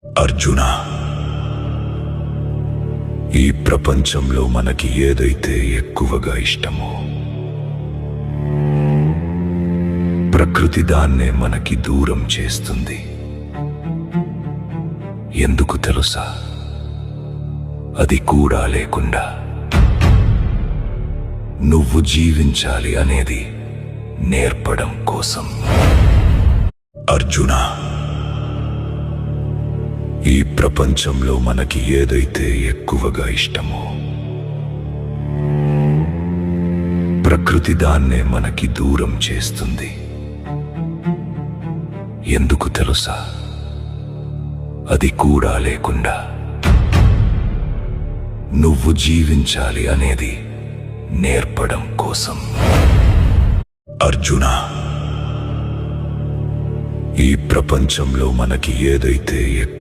అర్జున, ఈ ప్రపంచంలో మనకి ఏదైతే ఎక్కువగా ఇష్టమో ప్రకృతి దాన్నే మనకి దూరం చేస్తుంది. ఎందుకు తెలుసా? అది కూడా లేకుండా నువ్వు జీవించాలి అనేది నేర్పడం కోసం. అర్జున, ఈ ప్రపంచంలో మనకి ఏదైతే ఎక్కువగా ఇష్టమో ప్రకృతి దాన్నే మనకి దూరం చేస్తుంది. ఎందుకు తెలుసా? అది కూడా లేకుండా నువ్వు జీవించాలి అనేది నేర్పడం కోసం. అర్జున, ఈ ప్రపంచంలో మనకి ఏదైతే